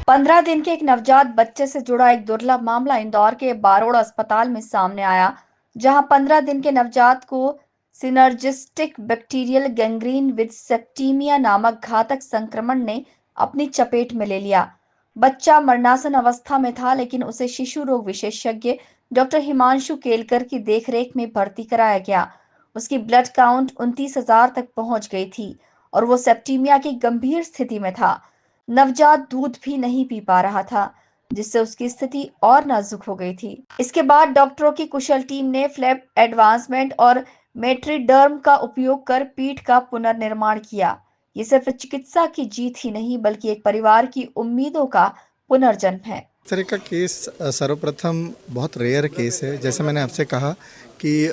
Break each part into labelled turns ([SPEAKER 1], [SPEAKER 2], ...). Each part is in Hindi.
[SPEAKER 1] 15 दिन के एक नवजात बच्चे से जुड़ा एक दुर्लभ मामला इंदौर के बारोड़ अस्पताल में सामने आया, जहां 15 दिन के नवजात को सिनर्जिस्टिक बैक्टीरियल गैंग्रीन विद सेप्टिमिया नामक घातक संक्रमण ने अपनी चपेट में ले लिया। बच्चा मरणासन अवस्था में था, लेकिन उसे शिशु रोग विशेषज्ञ डॉक्टर हिमांशु केलकर की देखरेख में भर्ती कराया गया। उसकी ब्लड काउंट 29,000 तक पहुंच गई थी और वो सेप्टिमिया की गंभीर स्थिति में था। नवजात दूध भी नहीं पी पा रहा था, जिससे उसकी स्थिति और नाजुक हो गई थी। इसके बाद डॉक्टरों की कुशल टीम ने फ्लैप एडवांसमेंट और मेट्रिडर्म का उपयोग कर पीठ का पुनर्निर्माण किया। ये सिर्फ चिकित्सा की जीत ही नहीं, बल्कि एक परिवार की उम्मीदों का पुनर्जन्म है।
[SPEAKER 2] इस तरह का केस सर्वप्रथम बहुत रेयर केस है। जैसे मैंने आपसे कहा कि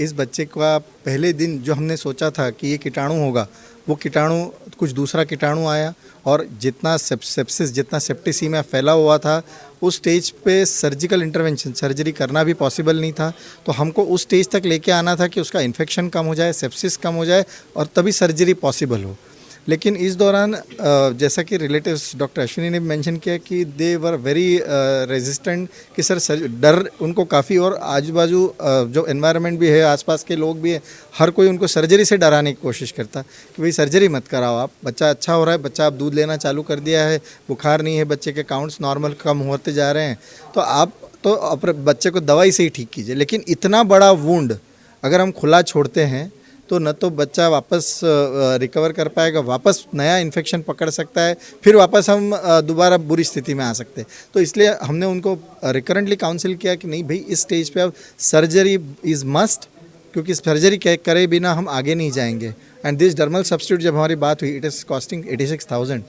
[SPEAKER 2] इस बच्चे का पहले दिन जो हमने सोचा था कि ये कीटाणु होगा, वो कीटाणु कुछ दूसरा कीटाणु आया और जितना सेप्सिस जितना सेप्टिसीमिया फैला हुआ था, उस स्टेज पे सर्जिकल इंटरवेंशन सर्जरी करना भी पॉसिबल नहीं था। तो हमको उस स्टेज तक लेके आना था कि उसका इन्फेक्शन कम हो जाए, सेप्सिस कम हो जाए और तभी सर्जरी पॉसिबल हो। लेकिन इस दौरान जैसा कि रिलेटिव्स डॉक्टर अश्विनी ने मेंशन किया कि दे वर वेरी रेजिस्टेंट कि सर डर उनको काफ़ी, और आजू बाजू जो एनवायरनमेंट भी है, आसपास के लोग भी हैं, हर कोई उनको सर्जरी से डराने की कोशिश करता कि भाई सर्जरी मत कराओ, आप बच्चा अच्छा हो रहा है, बच्चा आप दूध लेना चालू कर दिया है, बुखार नहीं है, बच्चे के काउंट्स नॉर्मल कम होते जा रहे हैं, तो आप तो अपने बच्चे को दवाई से ही ठीक कीजिए। लेकिन इतना बड़ा वुंड अगर हम खुला छोड़ते हैं तो न तो बच्चा वापस रिकवर कर पाएगा, वापस नया इन्फेक्शन पकड़ सकता है, फिर वापस हम दोबारा बुरी स्थिति में आ सकते हैं। तो इसलिए हमने उनको रिकरेंटली काउंसिल किया कि नहीं भाई, इस स्टेज पे अब सर्जरी इज़ मस्ट, क्योंकि सर्जरी करे बिना हम आगे नहीं जाएंगे। एंड दिस डर्मल सब्स्टिट्यूट जब हमारी बात हुई, इट इज़ कॉस्टिंग 86,000,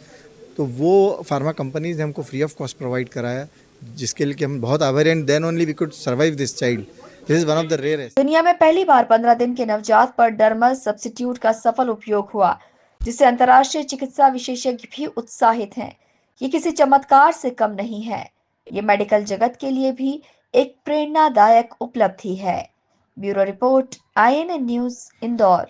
[SPEAKER 2] तो वो फार्मा कंपनीज ने हमको फ्री ऑफ कॉस्ट प्रोवाइड कराया, जिसके लिए हम बहुत आभारी, and then only we could survive this child. This is one of the rarest.
[SPEAKER 1] दुनिया में पहली बार 15 दिन के नवजात पर डर्मल सब्स्टिट्यूट का सफल उपयोग हुआ, जिससे अंतर्राष्ट्रीय चिकित्सा विशेषज्ञ भी उत्साहित हैं। ये किसी चमत्कार से कम नहीं है, ये मेडिकल जगत के लिए भी एक प्रेरणादायक उपलब्धि है। Bureau report, INN news, Indore.